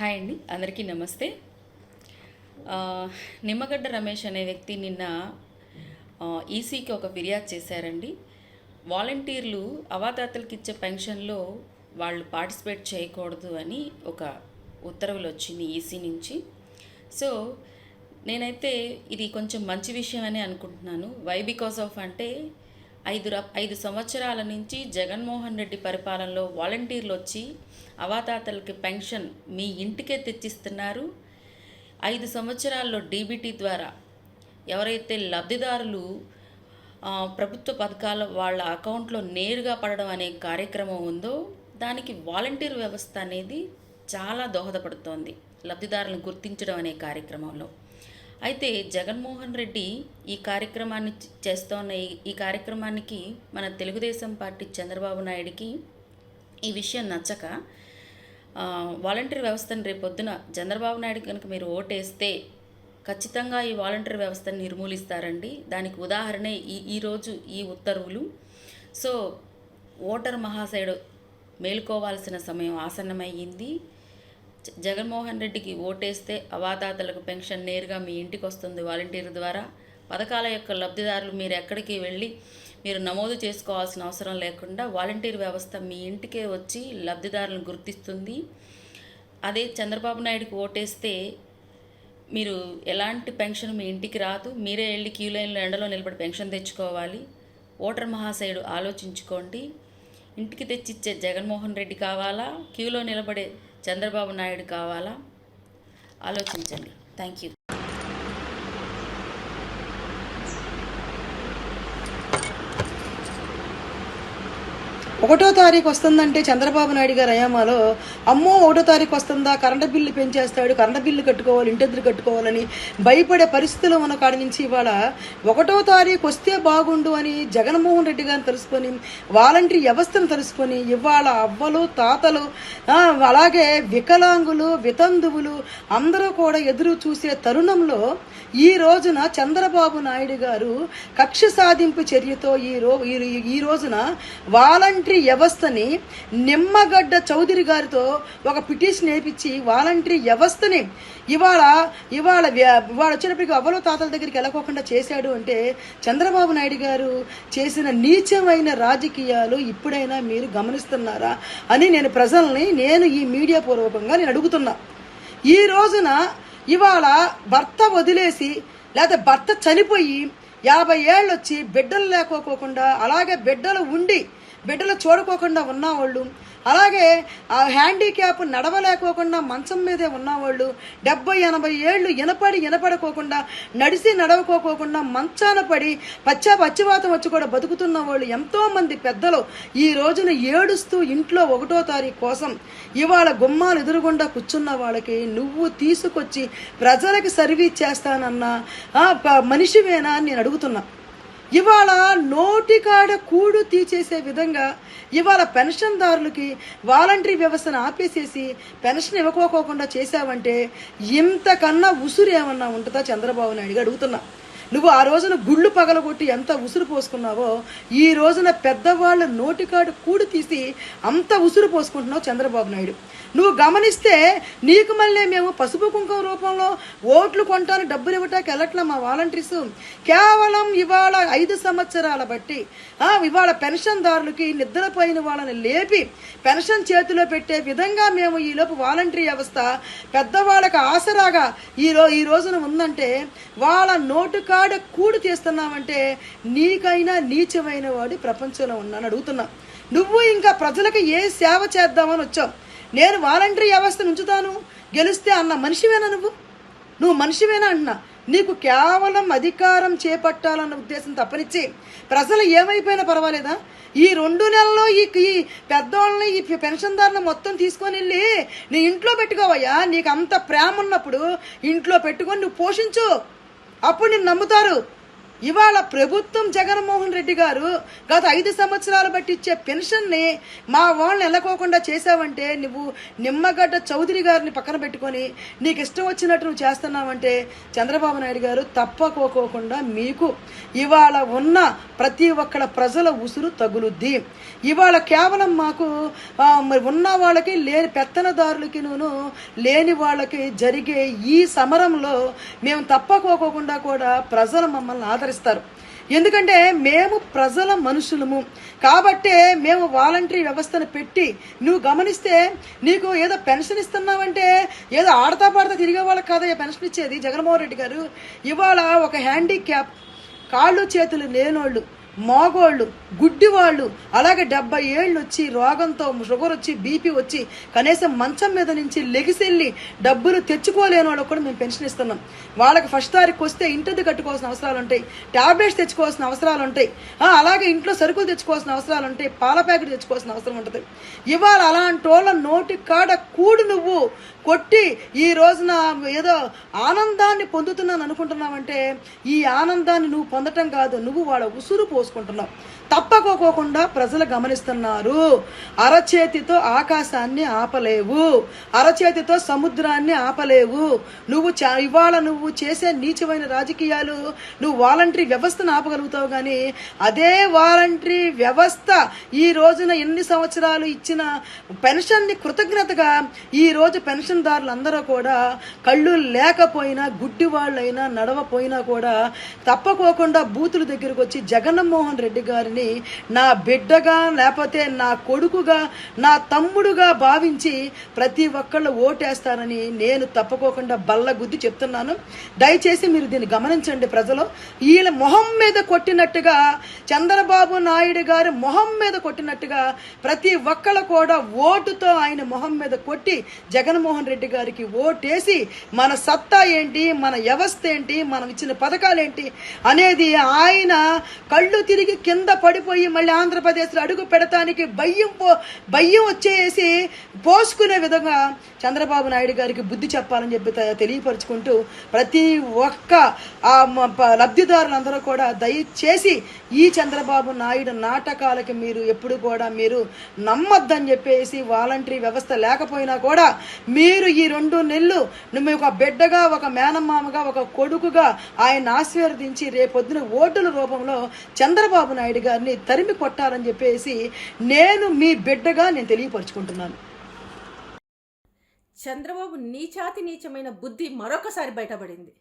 Hi అండి, అందరికీ నమస్తే. నిమ్మగడ్డ రమేష్ అనే వ్యక్తి నిన్న ఈసీకి ఒక ఫిర్యాదు చేశారండి. వాలంటీర్లు అవాతాతలకు ఇచ్చే పెన్షన్లో వాళ్ళు పార్టిసిపేట్ చేయకూడదు అని ఒక ఉత్తర్వులు వచ్చింది ఈసీ నుంచి. సో నేనైతే ఇది కొంచెం మంచి విషయం అని అనుకుంటున్నాను. వై బికాస్ ఆఫ్ అంటే 5 సంవత్సరాల నుంచి జగన్మోహన్ రెడ్డి పరిపాలనలో వాలంటీర్లు వచ్చి అవాతాతలకి పెన్షన్ మీ ఇంటికే తెచ్చిస్తున్నారు. 5 సంవత్సరాల్లో డీబీటీ ద్వారా ఎవరైతే లబ్ధిదారులు ప్రభుత్వ పథకాల వాళ్ళ అకౌంట్లో నేరుగా పడడం అనే కార్యక్రమం ఉందో దానికి వాలంటీర్ వ్యవస్థ అనేది చాలా దోహదపడుతోంది లబ్ధిదారులను గుర్తించడం అనే కార్యక్రమంలో. అయితే జగన్మోహన్ రెడ్డి ఈ కార్యక్రమాన్ని చేస్తున్న ఈ కార్యక్రమానికి మన తెలుగుదేశం పార్టీ చంద్రబాబు నాయుడికి ఈ విషయం నచ్చక వాలంటీర్ వ్యవస్థను రేపొద్దున చంద్రబాబు నాయుడు కనుక మీరు ఓటేస్తే ఖచ్చితంగా ఈ వాలంటీర్ వ్యవస్థను నిర్మూలిస్తారండి. దానికి ఉదాహరణే ఈరోజు ఈ ఉత్తర్వులు. సో ఓటర్ మహాశయుడు మేలుకోవాల్సిన సమయం ఆసన్నమయ్యింది. జగన్మోహన్ రెడ్డికి ఓటేస్తే అవాతాతలకు పెన్షన్ నేరుగా మీ ఇంటికి వస్తుంది వాలంటీర్ ద్వారా. పథకాల యొక్క లబ్ధిదారులు మీరు ఎక్కడికి వెళ్ళి మీరు నమోదు చేసుకోవాల్సిన అవసరం లేకుండా వాలంటీర్ వ్యవస్థ మీ ఇంటికే వచ్చి లబ్ధిదారులను గుర్తిస్తుంది. అదే చంద్రబాబు నాయుడుకి ఓటేస్తే మీరు ఎలాంటి పెన్షన్ మీ ఇంటికి రాదు. మీరే వెళ్ళి క్యూ లైన్లో ఎండలో నిలబడి పెన్షన్ తెచ్చుకోవాలి. ఓటర్ మహాశయుడు ఆలోచించుకోండి. ఇంటికి తెచ్చిచ్చే జగన్మోహన్ రెడ్డి కావాలా, క్యూలో నిలబడే చంద్రబాబు నాయుడు కావాలా? ఆలోచించండి. Thank you. ఒకటో తారీఖు వస్తుందంటే చంద్రబాబు నాయుడు గారు అయామాలో అమ్మో 1వ తారీఖు వస్తుందా, కరెంటు బిల్లు పెంచేస్తాడు, కరెంటు బిల్లు కట్టుకోవాలి, ఇంటెద్దులు కట్టుకోవాలని భయపడే పరిస్థితుల్లో ఉన్న కాడి నుంచి ఇవాళ 1వ తారీఖు వస్తే బాగుండు అని జగన్మోహన్ రెడ్డి గారిని తెలుసుకొని వాలంటరీ వ్యవస్థను తెలుసుకొని ఇవాళ అవ్వలు తాతలు అలాగే వికలాంగులు వితంతువులు అందరూ కూడా ఎదురు చూసే తరుణంలో ఈ రోజున చంద్రబాబు నాయుడు గారు కక్ష సాధింపు చర్యతో ఈ రోజున వాలంటరీ వ్యవస్థని నిమ్మగడ్డ చౌదరి గారితో ఒక పిటిషన్ వేయించి వాలంటరీ వ్యవస్థని ఇవాళ వచ్చినప్పటికీ అవ్వలో తాతల దగ్గరికి వెళ్ళకోకుండా చేశాడు అంటే చంద్రబాబు నాయుడు గారు చేసిన నీచమైన రాజకీయాలు ఇప్పుడైనా మీరు గమనిస్తున్నారా అని నేను ఈ మీడియా పూర్వకంగా నేను అడుగుతున్నా. ఈ రోజున ఇవాళ భర్త వదిలేసి లేదా భర్త చనిపోయి 50 ఏళ్ళు వచ్చి బిడ్డలు లేకోకుండా అలాగే బిడ్డలు ఉండి బిడ్డలు చూడుకోకుండా ఉన్నవాళ్ళు, అలాగే ఆ హ్యాండిక్యాప్ నడవలేకోకుండా మంచం మీదే ఉన్నవాళ్ళు, 70-80 ఏళ్ళు వినపడుకోకుండా నడవకోకుండా మంచాన పడి పచ్చివాతం వచ్చి కూడా బతుకుతున్న వాళ్ళు ఎంతోమంది పెద్దలు ఈ రోజున ఏడుస్తూ ఇంట్లో 1వ తారీఖు కోసం ఇవాళ గుమ్మాలు ఎదురుగుండా కూర్చున్న వాళ్ళకి నువ్వు తీసుకొచ్చి ప్రజలకి సర్వీస్ చేస్తానన్నా మనిషివేనా అని నేను అడుగుతున్నా. ఇవాళ నోటికాడ కూడు తీసేసే విధంగా ఇవాళ పెన్షన్దారులకి వాలంటరీ వ్యవస్థను ఆపేసేసి పెన్షన్ ఇవ్వకోకుండా చేశావంటే ఇంతకన్నా ఉసురు ఏమన్నా ఉంటుందా చంద్రబాబు నాయుడు అడుగుతున్నా. నువ్వు ఆ రోజున గుళ్ళు పగలగొట్టి ఎంత ఉసురు పోసుకున్నావో ఈ రోజున పెద్దవాళ్ళు నోటికాడు కూడు తీసి అంత ఉసురు పోసుకుంటున్నావు చంద్రబాబు నాయుడు. నువ్వు గమనిస్తే నీకు మళ్ళీ మేము పసుపు కుంకుమ రూపంలో ఓట్లు కొంటాను డబ్బులు ఇవ్వటానికి వెళ్ళట్లా మా వాలంటీర్స్. కేవలం ఇవాళ 5 సంవత్సరాల బట్టి ఇవాళ పెన్షన్దారులకి నిద్రపోయిన వాళ్ళని లేపి పెన్షన్ చేతిలో పెట్టే విధంగా మేము ఈలోపు వాలంటరీ వ్యవస్థ పెద్దవాళ్ళకి ఆసరాగా ఈ రోజున ఉందంటే వాళ్ళ నోటుకాడ కూడు తీస్తున్నామంటే నీకైనా నీచమైన వాడు ప్రపంచంలో ఉన్నాను అడుగుతున్నా. నువ్వు ఇంకా ప్రజలకు ఏ సేవ చేద్దామని వచ్చావు. నేను వాలంటరీ వ్యవస్థను ఉంచుతాను గెలిస్తే అన్న మనిషివేనా నువ్వు మనిషివేనా అన్నా. నీకు కేవలం అధికారం చేపట్టాలన్న ఉద్దేశం తప్పనిచ్చి ప్రజలు ఏమైపోయినా పర్వాలేదా? ఈ 2 నెలల్లో ఈ పెద్దోళ్ళని ఈ పెన్షన్దారులను మొత్తం తీసుకొని వెళ్ళి నీ ఇంట్లో పెట్టుకోవయ్యా. నీకు అంత ప్రేమ ఉన్నప్పుడు ఇంట్లో పెట్టుకొని నువ్వు పోషించు, అప్పుడు నిన్ను నమ్ముతారు. ఇవాళ ప్రభుత్వం జగన్మోహన్ రెడ్డి గారు గత 5 సంవత్సరాలు బట్టి ఇచ్చే పెన్షన్ని మా వాళ్ళని వెళ్ళకోకుండా చేసావంటే నువ్వు నిమ్మగడ్డ చౌదరి గారిని పక్కన పెట్టుకొని నీకు ఇష్టం వచ్చినట్టు నువ్వు చేస్తున్నావంటే చంద్రబాబు నాయుడు గారు తప్పకోకుండా మీకు ఇవాళ ఉన్న ప్రతి ఒక్కళ్ళ ప్రజల ఉసురు తగులుద్ది. ఇవాళ కేవలం మాకు మరి ఉన్న వాళ్ళకి లేని పెత్తనదారులకి లేని వాళ్ళకి జరిగే ఈ సమరంలో మేము తప్పకోకుండా కూడా ప్రజలు మమ్మల్ని ఆదరిస్తారు. ఎందుకంటే మేము ప్రజల మనుషులము కాబట్టే మేము వాలంటరీ వ్యవస్థను పెట్టి, నువ్వు గమనిస్తే నీకు ఏదో పెన్షన్ ఇస్తున్నావంటే ఏదో ఆడతా పాడతా తిరిగే వాళ్ళకి కాదయ్యా పెన్షన్ ఇచ్చేది జగన్మోహన్ రెడ్డి గారు. ఇవాళ ఒక హ్యాండిక్యాప్, కాళ్ళు చేతులు లేనోళ్ళు, మోగోళ్ళు, గుడ్డివాళ్ళు, అలాగే 70 ఏళ్ళు వచ్చి రోగంతో షుగర్ వచ్చి బీపీ వచ్చి కనీసం మంచం మీద నుంచి లెగిసెళ్ళి డబ్బులు తెచ్చుకోలేని వాళ్ళకి కూడా మేము పెన్షన్ ఇస్తున్నాం. వాళ్ళకి ఫస్ట్ తారీఖు వస్తే ఇంటిది కట్టుకోవాల్సిన అవసరాలు ఉంటాయి, ట్యాబ్లెట్స్ తెచ్చుకోవాల్సిన అవసరాలు ఉంటాయి, అలాగే ఇంట్లో సరుకులు తెచ్చుకోవాల్సిన అవసరాలు ఉంటాయి, పాల ప్యాకెట్ తెచ్చుకోవాల్సిన అవసరం ఉంటుంది. ఇవాళ అలాంటి వాళ్ళ నోటి కాడ కూడు నువ్వు కొట్టి ఈ రోజున ఏదో ఆనందాన్ని పొందుతున్నాను అనుకుంటున్నావంటే ఈ ఆనందాన్ని నువ్వు పొందటం కాదు, నువ్వు వాళ్ళ ఉసురు పోసుకుంటున్నావు. తప్పకోకుండా ప్రజలు గమనిస్తున్నారు. అరచేతితో ఆకాశాన్ని ఆపలేవు, అరచేతితో సముద్రాన్ని ఆపలేవు. ఇవాళ నువ్వు చేసే నీచమైన రాజకీయాలు, నువ్వు వాలంటరీ వ్యవస్థను ఆపగలుగుతావు, కానీ అదే వాలంటరీ వ్యవస్థ ఈ రోజున ఎన్ని సంవత్సరాలు ఇచ్చిన పెన్షన్ని కృతజ్ఞతగా ఈ రోజు పెన్షన్దారులు అందరూ కూడా కళ్ళు లేకపోయినా గుడ్డి వాళ్ళైనా నడవపోయినా కూడా తప్పకోకుండా బూతుల దగ్గరకు వచ్చి జగన్మోహన్ రెడ్డి గారిని నా బిడ్డగా లేకపోతే నా కొడుకుగా నా తమ్ముడుగా భావించి ప్రతి ఒక్కళ్ళు ఓటేస్తారని నేను తప్పకోకుండా బల్లగుద్ది చెప్తున్నాను. దయచేసి మీరు దీన్ని గమనించండి. ప్రజలు వీళ్ళ మొహం మీద కొట్టినట్టుగా, చంద్రబాబు నాయుడు గారి మొహం మీద కొట్టినట్టుగా ప్రతి ఒక్కళ్ళు కూడా ఓటుతో ఆయన మొహం మీద కొట్టి జగన్మోహన్ రెడ్డి గారికి ఓటేసి మన సత్తా ఏంటి, మన వ్యవస్థ ఏంటి, మనం ఇచ్చిన పథకాలేంటి అనేది ఆయన కళ్ళు తిరిగి కింద పడిపోయి మళ్ళీ ఆంధ్రప్రదేశ్లో అడుగు పెడతానికి భయం వచ్చేసి పోసుకునే విధంగా చంద్రబాబు నాయుడు గారికి బుద్ధి చెప్పాలని చెప్పి తెలియపరుచుకుంటూ ప్రతి ఒక్క లబ్ధిదారులందరూ కూడా దయచేసి ఈ చంద్రబాబు నాయుడు నాటకాలకి మీరు ఎప్పుడు కూడా మీరు నమ్మొద్దని చెప్పేసి, వాలంటరీ వ్యవస్థ లేకపోయినా కూడా మీరు ఈ 2 నెలలు నువ్వు ఒక బిడ్డగా, ఒక మేనమామగా, ఒక కొడుకుగా ఆయన ఆశీర్వదించి రేపొద్దున ఓటుల రూపంలో చంద్రబాబు నాయుడు గారిని తరిమి కొట్టాలని చెప్పేసి నేను మీ బిడ్డగా నేను తెలియపరుచుకుంటున్నాను. చంద్రబాబు నీచమైన బుద్ధి మరొకసారి బయటపడింది.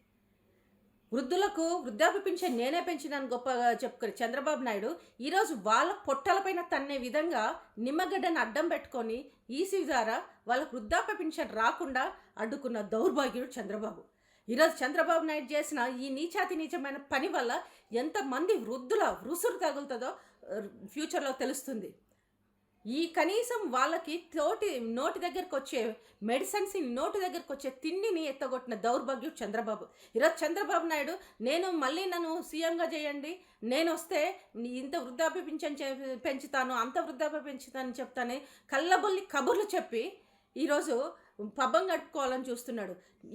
వృద్ధులకు వృద్ధాప్య పింఛన్ నేనే పెంచినాను గొప్పగా చెప్పుకొని చంద్రబాబు నాయుడు ఈరోజు వాళ్ళ పొట్టలపైన తన్నే విధంగా నిమ్మగడ్డను అడ్డం పెట్టుకొని ఈసీ ద్వారా వాళ్ళకు వృద్ధాప్య పింఛన్ రాకుండా అడ్డుకున్న దౌర్భాగ్యుడు చంద్రబాబు. ఈరోజు చంద్రబాబు నాయుడు చేసిన ఈ నీచమైన పని వల్ల ఎంతమంది వృద్ధుల ఉసురు తగులుతుందో ఫ్యూచర్లో తెలుస్తుంది. ఈ కనీసం వాళ్ళకి నోటి దగ్గరకు వచ్చే మెడిసిన్స్, నోటి దగ్గరకు వచ్చే తిండిని ఎత్తగొట్టిన దౌర్భాగ్యం చంద్రబాబు. ఈరోజు చంద్రబాబు నాయుడు నన్ను సీఎంగా చేయండి, నేను వస్తే ఇంత వృద్ధాప్య పింఛన్ పెంచుతాను, అంత వృద్ధాప్య పెంచుతానని చెప్తాను కళ్ళబొల్లి కబుర్లు చెప్పి ఈరోజు పబ్బం గడుపుకోవాలని చూస్తున్నాడు.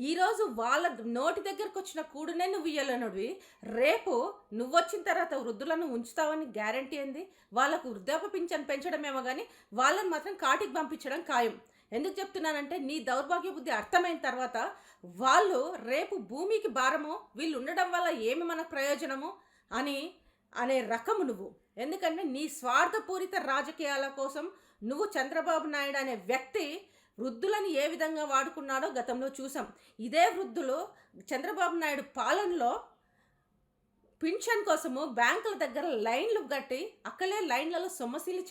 ఈరోజు వాళ్ళ నోటి దగ్గరకు వచ్చిన కూడునే నువ్వు ఇయ్యలేనుడివి, రేపు నువ్వు వచ్చిన తర్వాత వృద్ధులను ఉంచుతావని గ్యారంటీ ఏంది? వాళ్ళకు వృద్ధాప్య పింఛన్ పెంచడమేమో కానీ వాళ్ళని మాత్రం కాటికి పంపించడం ఖాయం. ఎందుకు చెప్తున్నానంటే నీ దౌర్భాగ్య బుద్ధి అర్థమైన తర్వాత వాళ్ళు రేపు భూమికి భారము, వీళ్ళు ఉండడం వల్ల ఏమి మనకు ప్రయోజనము అనే రకము నువ్వు. ఎందుకంటే నీ స్వార్థపూరిత రాజకీయాల కోసం నువ్వు చంద్రబాబు నాయుడు అనే వ్యక్తి వృద్ధులను ఏ విధంగా వాడుకున్నాడో గతంలో చూసాం. ఇదే వృద్ధులు చంద్రబాబు నాయుడు పాలనలో పింఛన్ కోసము బ్యాంకుల దగ్గర లైన్లు కట్టి అక్కడే లైన్లలో సొమ్మసిల్లి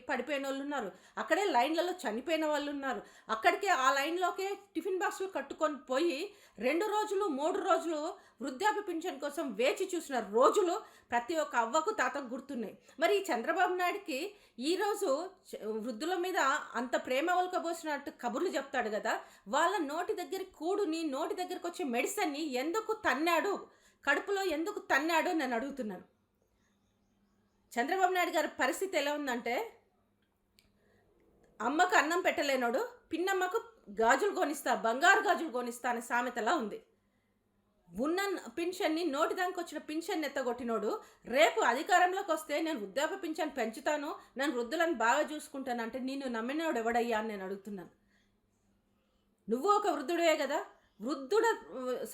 పడిపోయిన వాళ్ళు ఉన్నారు, అక్కడే లైన్లలో చనిపోయిన వాళ్ళు ఉన్నారు. అక్కడికే ఆ లైన్లోకే టిఫిన్ బాక్సులు కట్టుకొని పోయి 2 రోజులు 3 రోజులు వృద్ధాప్య పింఛన్ కోసం వేచి చూసిన రోజులు ప్రతి ఒక్క అవ్వకు తాతకు గుర్తున్నాయి. మరి ఈ చంద్రబాబు నాయుడికి ఈరోజు వృద్ధుల మీద అంత ప్రేమ ఒలకబోసినట్టు కబుర్లు చెప్తాడు కదా, వాళ్ళ నోటి దగ్గర కూడుని, నోటి దగ్గరకు వచ్చే మెడిసిన్ని ఎందుకు తన్నాడు, కడుపులో ఎందుకు తన్నాడు నేను అడుగుతున్నాను. చంద్రబాబు నాయుడు గారి పరిస్థితి ఎలా ఉందంటే, అమ్మకు అన్నం పెట్టలేనోడు పిన్నమ్మకు గాజులు కొనిస్తా, బంగారు గాజులు కొనిస్తా అనే సామెతలా ఉంది. ఉన్న పింఛన్ని, నోటి దానికి వచ్చిన పింఛన్ని ఎత్తగొట్టినోడు రేపు అధికారంలోకి వస్తే నేను వృద్ధాప్య పింఛన్ పెంచుతాను, నేను వృద్ధులను బాగా చూసుకుంటాను అంటే నిన్ను నమ్మినోడు ఎవడయ్యా అని నేను అడుగుతున్నాను. నువ్వు ఒక వృద్ధుడే కదా, వృద్ధుల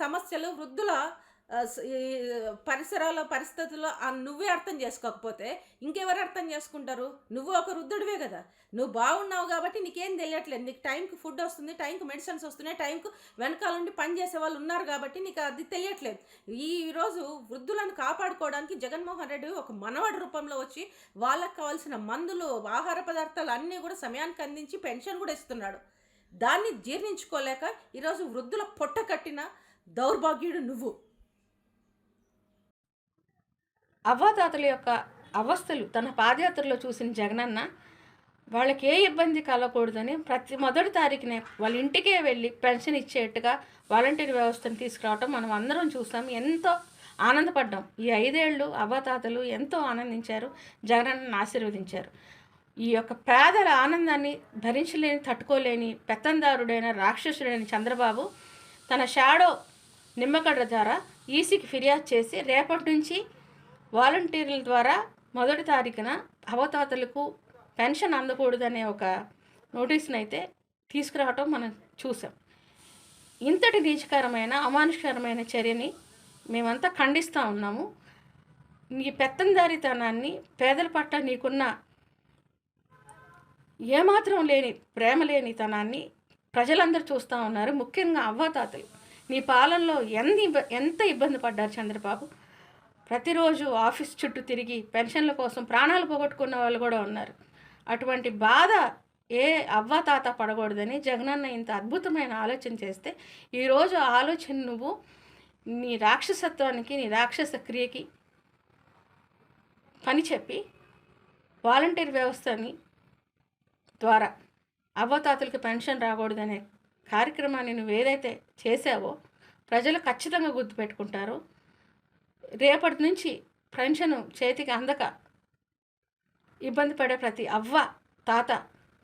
సమస్యలు, వృద్ధుల ఈ పరిస్థితుల్లో నువ్వే అర్థం చేసుకోకపోతే ఇంకెవరు అర్థం చేసుకుంటారు? నువ్వు ఒక వృద్ధుడివే కదా. నువ్వు బాగున్నావు కాబట్టి నీకేం తెలియట్లేదు. నీకు టైంకి ఫుడ్ వస్తుంది, టైంకి మెడిసిన్స్ వస్తున్నాయి, టైంకు వెనకాల నుండి పని చేసే వాళ్ళు ఉన్నారు కాబట్టి నీకు అది తెలియట్లేదు. ఈరోజు వృద్ధులను కాపాడుకోవడానికి జగన్మోహన్ రెడ్డి ఒక మనవడి రూపంలో వచ్చి వాళ్ళకి కావాల్సిన మందులు, ఆహార పదార్థాలు అన్నీ కూడా సమయానికి అందించి పెన్షన్ కూడా ఇస్తున్నాడు. దాన్ని జీర్ణించుకోలేక ఈరోజు వృద్ధుల పొట్ట కట్టిన దౌర్భాగ్యుడు నువ్వు. అవ్వాతాతల యొక్క అవస్థలు తన పాదయాత్రలో చూసిన జగనన్న వాళ్ళకి ఏ ఇబ్బంది కలగకూడదని మొదటి తారీఖునే వాళ్ళ ఇంటికే వెళ్ళి పెన్షన్ ఇచ్చేట్టుగా వాలంటీర్ వ్యవస్థను తీసుకురావటం మనం అందరం చూసాం. ఎంతో ఆనందపడ్డాం. ఈ 5 ఏళ్ళు అవ్వాతాతలు ఎంతో ఆనందించారు, జగనన్నను ఆశీర్వదించారు. ఈ యొక్క పేదల ఆనందాన్ని భరించలేని, తట్టుకోలేని పెత్తందారుడైన రాక్షసుడైన చంద్రబాబు తన షాడో నిమ్మగడ్డ ద్వారా ఈసీకి ఫిర్యాదు చేసి రేపటి నుంచి వాలంటీర్ల ద్వారా మొదటి తారీఖున అవ్వాతాతలకు పెన్షన్ అందకూడదనే ఒక నోటీసును అయితే తీసుకురావటం మనం చూసాం. ఇంతటి నీచకరమైన, అమానుషకరమైన చర్యని మేమంతా ఖండిస్తూ ఉన్నాము. నీ పెత్తందారితనాన్ని, పేదల పట్ల నీకున్న ఏమాత్రం లేని ప్రేమ లేనితనాన్ని ప్రజలందరూ చూస్తూ ఉన్నారు. ముఖ్యంగా అవ్వాతాతలు నీ పాలనలో ఎంత ఇబ్బంది పడ్డారు చంద్రబాబు. ప్రతిరోజు ఆఫీస్ చుట్టూ తిరిగి పెన్షన్ల కోసం ప్రాణాలు పోగొట్టుకున్న వాళ్ళు కూడా ఉన్నారు. అటువంటి బాధ ఏ అవ్వాతాత పడకూడదని జగనన్న ఇంత అద్భుతమైన ఆలోచన చేస్తే ఈరోజు ఆ ఆలోచన నువ్వు నీ రాక్షసత్వానికి, నీ రాక్షస క్రియకి పని చెప్పి వాలంటీర్ వ్యవస్థని ద్వారా అవ్వాతాతలకి పెన్షన్ రాకూడదనే కార్యక్రమాన్ని నువ్వు ఏదైతే చేసావో ప్రజలు ఖచ్చితంగా గుర్తుపెట్టుకుంటారు. రేపటి నుంచి పెన్షన్ చేతికి అందక ఇబ్బంది పడే ప్రతి అవ్వ తాత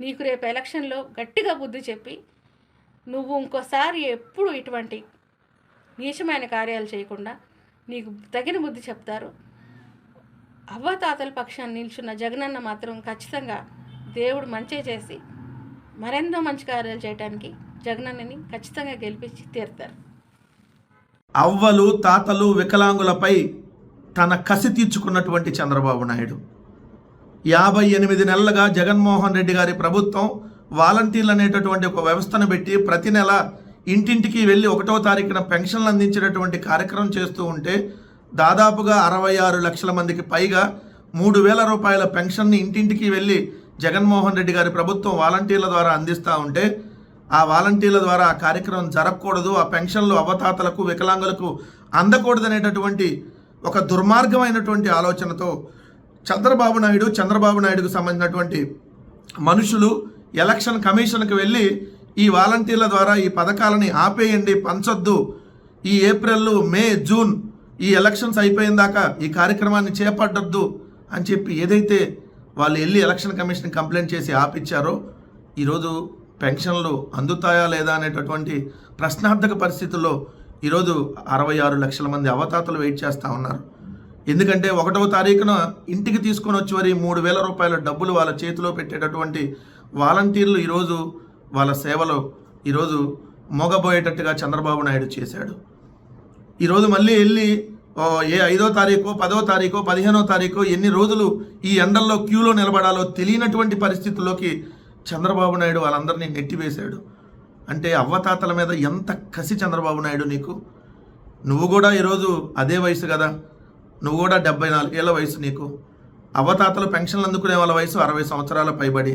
నీకు రేపు ఎలక్షన్లో గట్టిగా బుద్ధి చెప్పి నువ్వు ఇంకోసారి ఎప్పుడు ఇటువంటి నీచమైన కార్యాలు చేయకుండా నీకు తగిన బుద్ధి చెప్తారు. అవ్వాతాతల పక్షాన్ని నిల్చున్న జగనన్న మాత్రం ఖచ్చితంగా దేవుడు మంచి చేసి మరెంతో మంచి కార్యాలు చేయడానికి జగనన్నని ఖచ్చితంగా గెలిపించి తీరుతారు. అవ్వలు తాతలు వికలాంగులపై తన కసి తీర్చుకున్నటువంటి చంద్రబాబు నాయుడు 58 నెలలుగా జగన్మోహన్ రెడ్డి గారి ప్రభుత్వం వాలంటీర్లు అనేటటువంటి ఒక వ్యవస్థను పెట్టి ప్రతి నెల ఇంటింటికి వెళ్ళి 1వ తారీఖున పెన్షన్లు అందించేటటువంటి కార్యక్రమం చేస్తూ ఉంటే దాదాపుగా 66 లక్షల మందికి పైగా 3,000 రూపాయల పెన్షన్ని ఇంటింటికి వెళ్ళి జగన్మోహన్ రెడ్డి గారి ప్రభుత్వం వాలంటీర్ల ద్వారా అందిస్తూ ఉంటే ఆ వాలంటీర్ల ద్వారా ఆ కార్యక్రమం జరగకూడదు, ఆ పెన్షన్లు అవ్వతాతలకు వికలాంగులకు అందకూడదు అనేటటువంటి ఒక దుర్మార్గమైనటువంటి ఆలోచనతో చంద్రబాబు నాయుడుకు సంబంధించినటువంటి మనుషులు ఎలక్షన్ కమిషన్కి వెళ్ళి ఈ వాలంటీర్ల ద్వారా ఈ పథకాలని ఆపేయండి, పంచొద్దు, ఈ ఏప్రిల్, మే, జూన్ ఈ ఎలక్షన్స్ అయిపోయిన దాకా ఈ కార్యక్రమాన్ని చేపట్టొద్దు అని చెప్పి ఏదైతే వాళ్ళు వెళ్ళి ఎలక్షన్ కమిషన్ కంప్లైంట్ చేసి ఆపిచ్చారో ఈరోజు పెన్షన్లు అందుతాయా లేదా అనేటటువంటి ప్రశ్నార్థక పరిస్థితుల్లో ఈరోజు 66 లక్షల మంది అవ్వతాతలు వెయిట్ చేస్తూ ఉన్నారు. ఎందుకంటే 1వ తారీఖున ఇంటికి తీసుకొని వచ్చి మరి 3,000 రూపాయల డబ్బులు వాళ్ళ చేతిలో పెట్టేటటువంటి వాలంటీర్లు ఈరోజు వాళ్ళ సేవలో ఈరోజు మోగబోయేటట్టుగా చంద్రబాబు నాయుడు చేశాడు. ఈరోజు మళ్ళీ వెళ్ళి 5వ తారీఖు, 10వ తారీఖు, 15వ తారీఖు ఎన్ని రోజులు ఈ ఎండల్లో క్యూలో నిలబడాలో తెలియనటువంటి పరిస్థితుల్లోకి చంద్రబాబు నాయుడు వాళ్ళందరినీ నెట్టివేశాడు. అంటే అవ్వతాతల మీద ఎంత కసి చంద్రబాబు నాయుడు నీకు. నువ్వు కూడా ఈరోజు అదే వయసు కదా, నువ్వు కూడా 74 ఏళ్ళ వయసు నీకు. అవ్వతాతలు పెన్షన్లు అందుకునే వాళ్ళ వయసు 60 సంవత్సరాల పైబడి.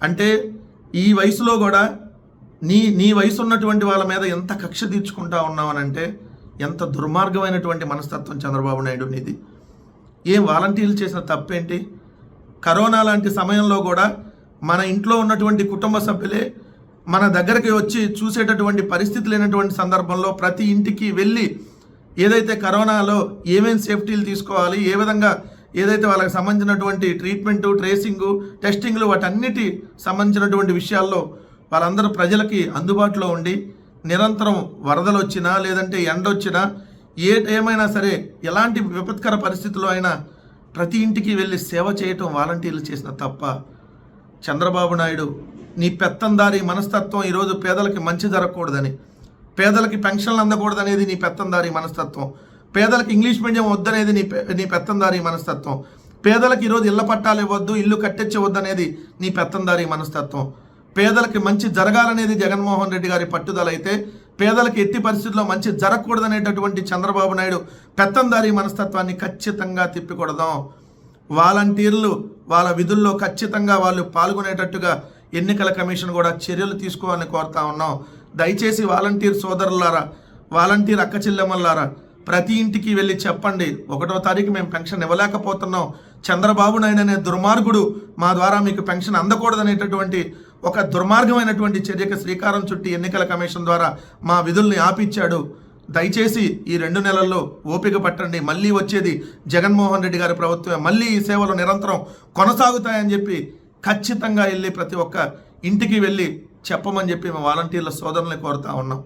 అంటే ఈ వయసులో కూడా నీ వయసు ఉన్నటువంటి వాళ్ళ మీద ఎంత కక్ష తీర్చుకుంటా ఉన్నావనంటే ఎంత దుర్మార్గమైనటువంటి మనస్తత్వం చంద్రబాబు నాయుడు నీది. ఏం వాలంటీర్లు చేసిన తప్పేంటి? కరోనా లాంటి సమయంలో కూడా మన ఇంట్లో ఉన్నటువంటి కుటుంబ సభ్యులే మన దగ్గరికి వచ్చి చూసేటటువంటి పరిస్థితి లేనటువంటి సందర్భంలో ప్రతి ఇంటికి వెళ్ళి ఏదైతే కరోనాలో ఏమేమి సేఫ్టీలు తీసుకోవాలి, ఏ విధంగా ఏదైతే వాళ్ళకి సంబంధించినటువంటి ట్రీట్మెంటు, ట్రేసింగు, టెస్టింగ్లు వాటన్నిటి సంబంధించినటువంటి విషయాల్లో వాళ్ళందరూ ప్రజలకి అందుబాటులో ఉండి నిరంతరం వరదలు వచ్చినా లేదంటే ఎండొచ్చినా ఏమైనా సరే ఎలాంటి విపత్కర పరిస్థితుల్లో అయినా ప్రతి ఇంటికి వెళ్ళి సేవ చేయటం వాలంటీర్లు చేసిన తప్ప. చంద్రబాబు నాయుడు నీ పెత్తందారి మనస్తత్వం ఈరోజు పేదలకి మంచి జరగకూడదని పేదలకి పెన్షన్లు అందకూడదనేది నీ పెత్తందారి మనస్తత్వం. పేదలకు ఇంగ్లీష్ మీడియం వద్దనేది నీ పెత్తందారి మనస్తత్వం. పేదలకు ఈరోజు ఇళ్ల పట్టాలు ఇవ్వద్దు, ఇల్లు కట్టించవద్దు అనేది నీ పెత్తందారి మనస్తత్వం. పేదలకి మంచి జరగాలనేది జగన్మోహన్ రెడ్డి గారి పట్టుదల అయితే, పేదలకు ఎట్టి పరిస్థితుల్లో మంచి జరగకూడదనేటటువంటి చంద్రబాబు నాయుడు పెత్తందారి మనస్తత్వాన్ని ఖచ్చితంగా తిప్పికొడదాం. వాలంటీర్లు వాళ్ళ విధుల్లో ఖచ్చితంగా వాళ్ళు పాల్గొనేటట్టుగా ఎన్నికల కమిషన్ కూడా చర్యలు తీసుకోవాలని కోరుతా ఉన్నాం. దయచేసి వాలంటీర్ సోదరులారా, వాలంటీర్ అక్క చెల్లెమ్మలారా, ప్రతి ఇంటికి వెళ్ళి చెప్పండి, 1వ తారీఖు మేము పెన్షన్ ఇవ్వలేకపోతున్నాం, చంద్రబాబు నాయుడు అనే దుర్మార్గుడు మా ద్వారా మీకు పెన్షన్ అందకూడదనేటటువంటి ఒక దుర్మార్గమైనటువంటి చర్యకు శ్రీకారం చుట్టి ఎన్నికల కమిషన్ ద్వారా మా విధుల్ని ఆపిచ్చాడు. దయచేసి ఈ 2 నెలల్లో ఓపిక పట్టండి. మళ్ళీ వచ్చేది జగన్మోహన్ రెడ్డి గారి ప్రభుత్వమే, మళ్ళీ ఈ సేవలు నిరంతరం కొనసాగుతాయని చెప్పి ఖచ్చితంగా వెళ్ళి ప్రతి ఒక్క ఇంటికి వెళ్ళి చెప్పమని చెప్పి మా వాలంటీర్ల సోదరుల్ని కోరుతా ఉన్నాం.